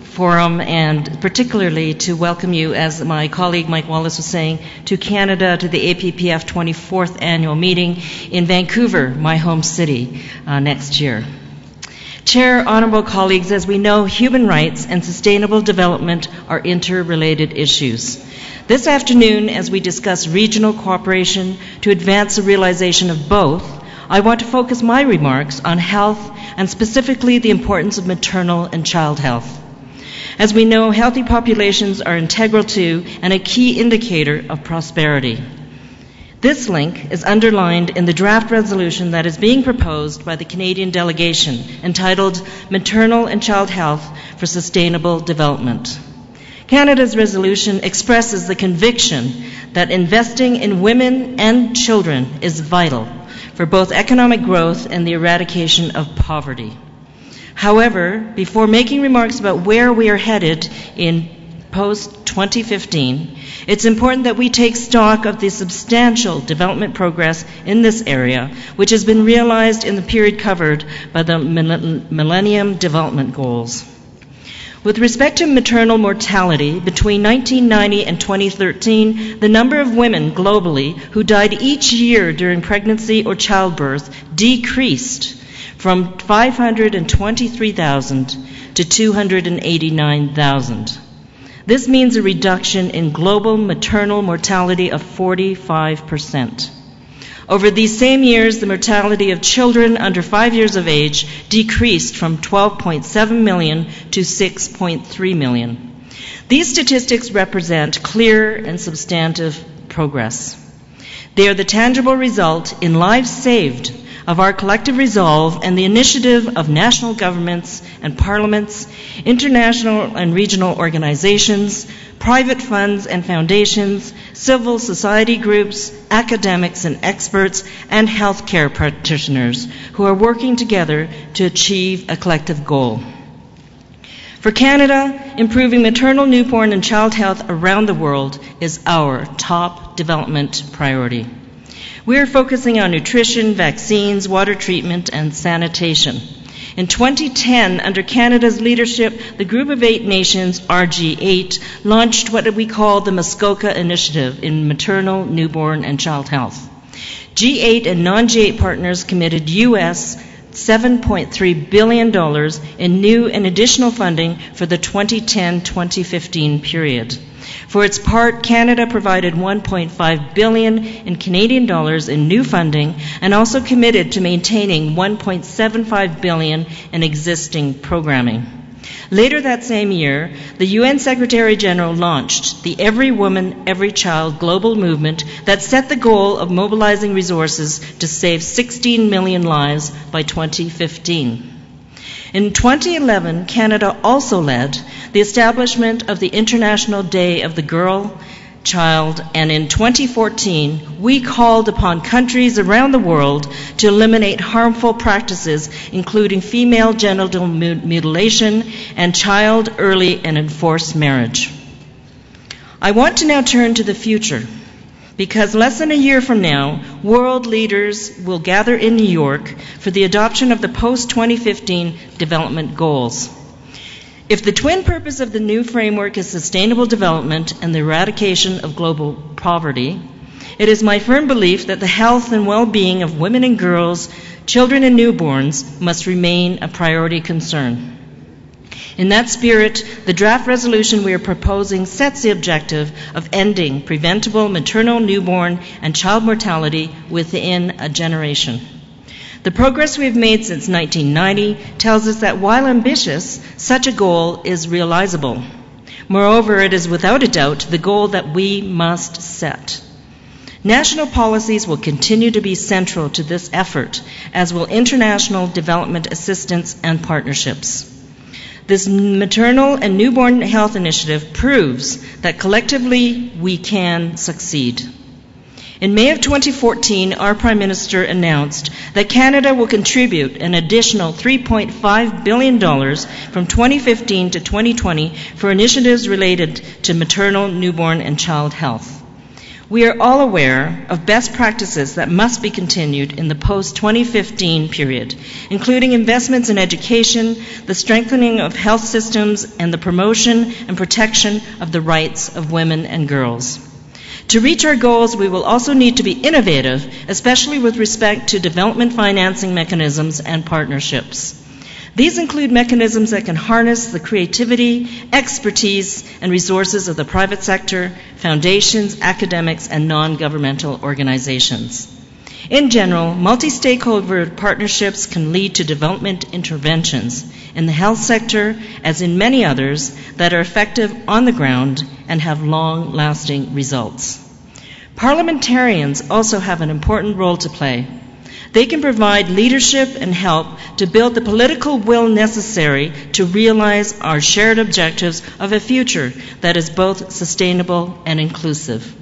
forum, and particularly to welcome you, as my colleague Mike Wallace was saying, to Canada, to the APPF 24th annual meeting in Vancouver, my home city, next year. Chair, honorable colleagues, as we know, human rights and sustainable development are interrelated issues. This afternoon, as we discuss regional cooperation to advance the realization of both, I want to focus my remarks on health and specifically the importance of maternal and child health. As we know, healthy populations are integral to and a key indicator of prosperity. This link is underlined in the draft resolution that is being proposed by the Canadian delegation, entitled Maternal and Child Health for Sustainable Development. Canada's resolution expresses the conviction that investing in women and children is vital for both economic growth and the eradication of poverty. However, before making remarks about where we are headed in post-2015, it's important that we take stock of the substantial development progress in this area, which has been realized in the period covered by the Millennium Development Goals. With respect to maternal mortality, between 1990 and 2013, the number of women globally who died each year during pregnancy or childbirth decreased from 523,000 to 289,000. This means a reduction in global maternal mortality of 45%. Over these same years, the mortality of children under 5 years of age decreased from 12.7 million to 6.3 million. These statistics represent clear and substantive progress. They are the tangible result in lives saved of our collective resolve and the initiative of national governments and parliaments, international and regional organizations, private funds and foundations, civil society groups, academics and experts, and healthcare practitioners who are working together to achieve a collective goal. For Canada, improving maternal, newborn, and child health around the world is our top development priority. We are focusing on nutrition, vaccines, water treatment, and sanitation. In 2010, under Canada's leadership, the Group of 8 Nations, RG8, launched what we call the Muskoka Initiative in maternal, newborn, and child health. G8 and non-G8 partners committed U.S. $7.3 billion in new and additional funding for the 2010-2015 period. For its part, Canada provided $1.5 billion in Canadian dollars in new funding and also committed to maintaining $1.75 billion in existing programming. Later that same year, the UN Secretary General launched the Every Woman, Every Child global movement that set the goal of mobilizing resources to save 16 million lives by 2015. In 2011, Canada also led the establishment of the International Day of the Girl, Child, and in 2014, we called upon countries around the world to eliminate harmful practices, including female genital mutilation and child, early, and enforced marriage. I want to now turn to the future, because less than a year from now, world leaders will gather in New York for the adoption of the post-2015 development goals. If the twin purpose of the new framework is sustainable development and the eradication of global poverty, it is my firm belief that the health and well-being of women and girls, children and newborns must remain a priority concern. In that spirit, the draft resolution we are proposing sets the objective of ending preventable maternal, newborn, and child mortality within a generation. The progress we have made since 1990 tells us that while ambitious, such a goal is realizable. Moreover, it is without a doubt the goal that we must set. National policies will continue to be central to this effort, as will international development assistance and partnerships. This maternal and newborn health initiative proves that collectively we can succeed. In May of 2014, our Prime Minister announced that Canada will contribute an additional $3.5 billion from 2015 to 2020 for initiatives related to maternal, newborn, and child health. We are all aware of best practices that must be continued in the post-2015 period, including investments in education, the strengthening of health systems, and the promotion and protection of the rights of women and girls. To reach our goals, we will also need to be innovative, especially with respect to development financing mechanisms and partnerships. These include mechanisms that can harness the creativity, expertise, and resources of the private sector, foundations, academics, and non-governmental organizations. In general, multi-stakeholder partnerships can lead to development interventions in the health sector, as in many others, that are effective on the ground and have long-lasting results. Parliamentarians also have an important role to play. They can provide leadership and help to build the political will necessary to realize our shared objectives of a future that is both sustainable and inclusive.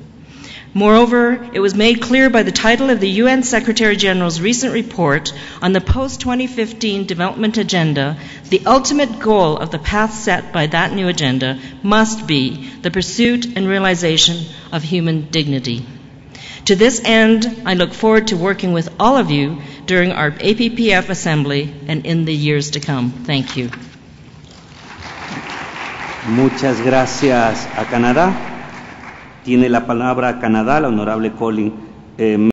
Moreover, it was made clear by the title of the UN Secretary General's recent report on the post-2015 development agenda, the ultimate goal of the path set by that new agenda must be the pursuit and realization of human dignity. To this end, I look forward to working with all of you during our APPF Assembly and in the years to come. Thank you. Muchas gracias a Canadá. Tiene la palabra Canadá, la honorable Colin